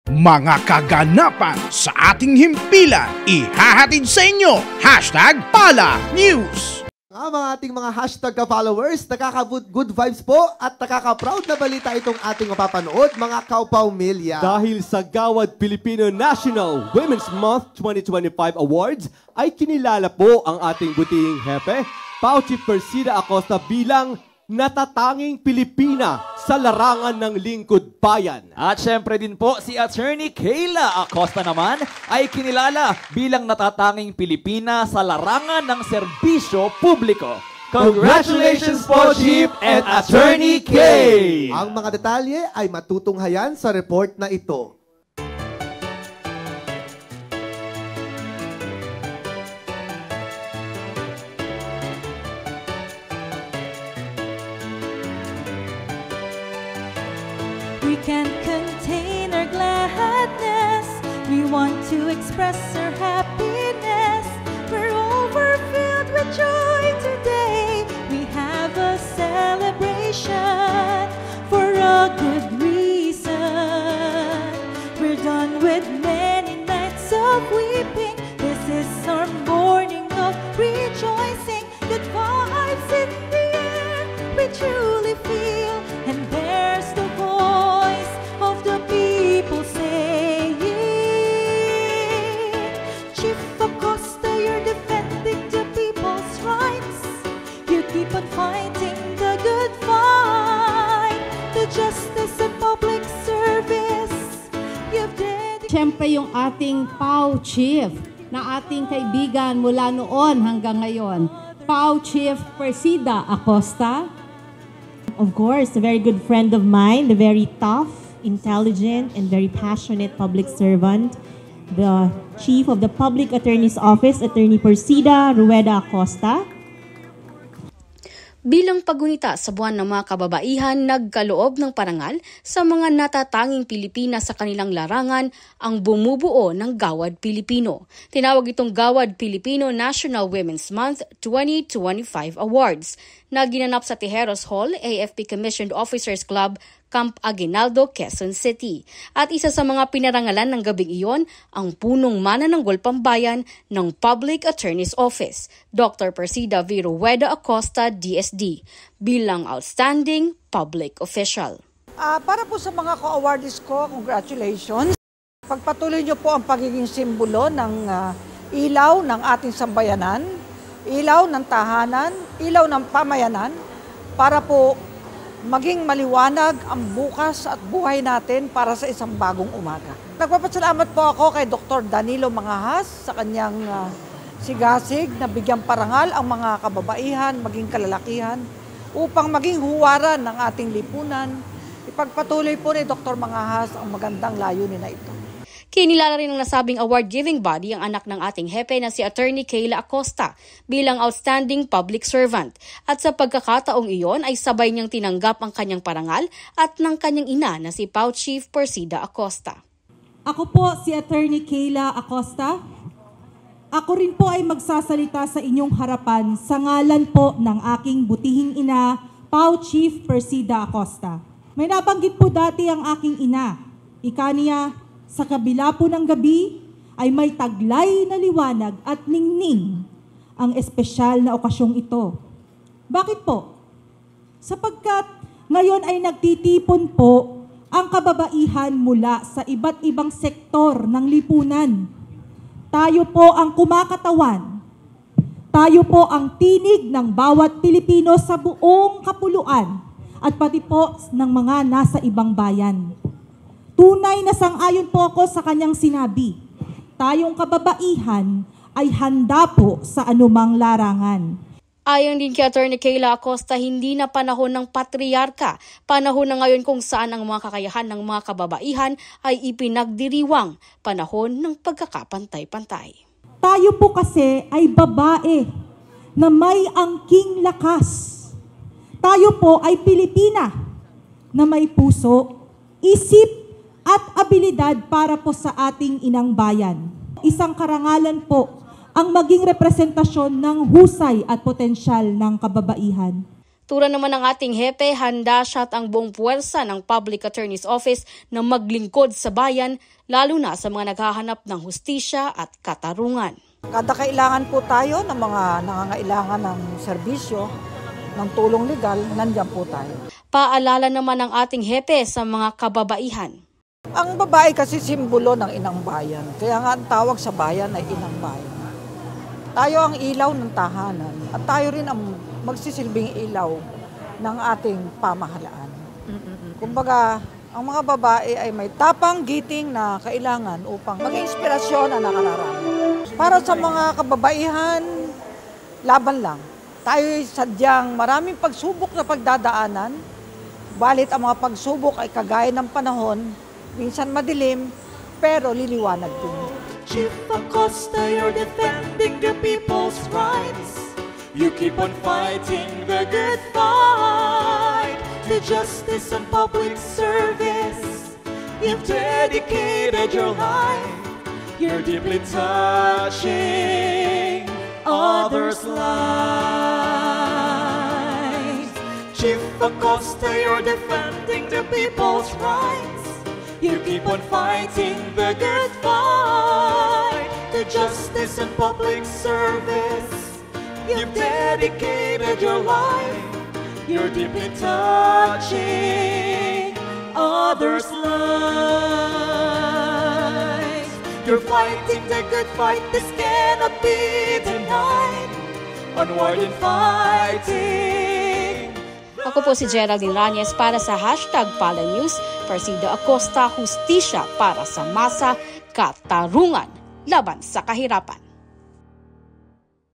Mga kaganapan sa ating himpilan, ihahatid sa inyo, #PalaNews. Mga ating mga hashtag ka-followers, nakaka-good vibes po at nakaka-proud na balita itong ating mapapanood, mga kaupawmilya. Dahil sa Gawad Filipino National Women's Month 2025 Awards, ay kinilala po ang ating butihing hepe, Pao Chief Persida Acosta bilang natatanging Pilipina sa larangan ng lingkod bayan. At syempre din po, si Attorney Kayla Acosta naman ay kinilala bilang natatanging Pilipina sa larangan ng serbisyo publiko. Congratulations po, Chief and Attorney Kay! Ang mga detalye ay matutunghayan sa report na ito. We can't contain our gladness. We want to express our happiness. We're overfilled with joy today. We have a celebration for a good reason. We're done with many nights of weeping. This is our morning of rejoicing. Good vibes in the air, we truly feel. And there's the voice of the people saying, Chief Acosta, you're defending the people's rights. You keep on fighting the good fight, the justice and public service you've dedicated. Siyempre yung ating Pao Chief na ating kaibigan mula noon hanggang ngayon, Pao Chief Persida Acosta. Of course, a very good friend of mine, the very tough, intelligent, and very passionate public servant, the Chief of the Public Attorney's Office, Attorney Persida Rueda Acosta. Bilang paggunita sa buwan ng mga kababaihan, nagkaloob ng parangal sa mga natatanging Pilipina sa kanilang larangan ang bumubuo ng Gawad Pilipino. Tinawag itong Gawad Filipino National Women's Month 2025 Awards na ginanap sa Tijeros Hall, AFP Commissioned Officers Club, Camp Aguinaldo, Quezon City. At isa sa mga pinarangalan ng gabing iyon, ang punong manananggol pambayan ng Public Attorney's Office, Dr. Persida V. Rueda Acosta, DSD, bilang Outstanding Public Official. Para po sa mga co-awardees ko, congratulations. Pagpatuloy niyo po ang pagiging simbolo ng ilaw ng ating sambayanan, ilaw ng tahanan, ilaw ng pamayanan, para po maging maliwanag ang bukas at buhay natin para sa isang bagong umaga. Nagpapasalamat po ako kay Dr. Danilo Mangahas sa kanyang sigasig na bigyang parangal ang mga kababaihan, maging kalalakihan, upang maging huwaran ng ating lipunan. Ipagpatuloy po ni Dr. Mangahas ang magandang layunin na ito. Kinilala rin ng nasabing award-giving body ang anak ng ating hepe na si Attorney Kayla Acosta bilang Outstanding Public Servant. At sa pagkakataong iyon ay sabay niyang tinanggap ang kanyang parangal at ng kanyang ina na si Pao Chief Persida Acosta. Ako po si Attorney Kayla Acosta. Ako rin po ay magsasalita sa inyong harapan sa ngalan po ng aking butihing ina, Pao Chief Persida Acosta. May nabanggit po dati ang aking ina. Ika niya, sa kabila po ng gabi ay may taglay na liwanag at ningning ang espesyal na okasyong ito. Bakit po? Sapagkat ngayon ay nagtitipon po ang kababaihan mula sa iba't ibang sektor ng lipunan. Tayo po ang kumakatawan. Tayo po ang tinig ng bawat Pilipino sa buong kapuluan at pati po ng mga nasa ibang bayan. Tunay na sang-ayon po ako sa kanyang sinabi. Tayong kababaihan ay handa po sa anumang larangan. Ayon din kay Attorney Kayla Acosta, hindi na panahon ng patriarka. Panahon na ngayon kung saan ang mga kakayahan ng mga kababaihan ay ipinagdiriwang. Panahon ng pagkakapantay-pantay. Tayo po kasi ay babae na may angking lakas. Tayo po ay Pilipina na may puso, isip, at abilidad para po sa ating inang bayan. Isang karangalan po ang maging representasyon ng husay at potensyal ng kababaihan. Tura naman ng ating hepe, handa siya at ang buong puwersa ng Public Attorney's Office na maglingkod sa bayan, lalo na sa mga naghahanap ng hustisya at katarungan. Kada kailangan po tayo ng mga nangangailangan ng serbisyo, ng tulong legal, nandiyan po tayo. Paalala naman ng ating hepe sa mga kababaihan. Ang babae kasi simbolo ng inang bayan, kaya nga ang tawag sa bayan ay inang bayan. Tayo ang ilaw ng tahanan at tayo rin ang magsisilbing ilaw ng ating pamahalaan. Kumbaga, ang mga babae ay may tapang giting na kailangan upang maging inspirasyon ang nakararami. Para sa mga kababaihan, laban lang. Tayo'y sadyang maraming pagsubok na pagdadaanan, balit ang mga pagsubok ay kagaya ng panahon, minsan madilim, pero liliwanag din. Chief Acosta, you're defending the people's rights. You keep on fighting the good fight, to justice and public service. You've dedicated your life. You're deeply touching others' lives. Chief Acosta, you're defending the people's rights. You keep on fighting the good fight, to justice and public service. You've dedicated your life. You're deeply touching others' lives. You're fighting the good fight. This cannot be denied. Onward and fighting. Ako po si Geraldine Raniez para sa #PalaNews. Persida Acosta, hustisya para sa masa, katarungan laban sa kahirapan.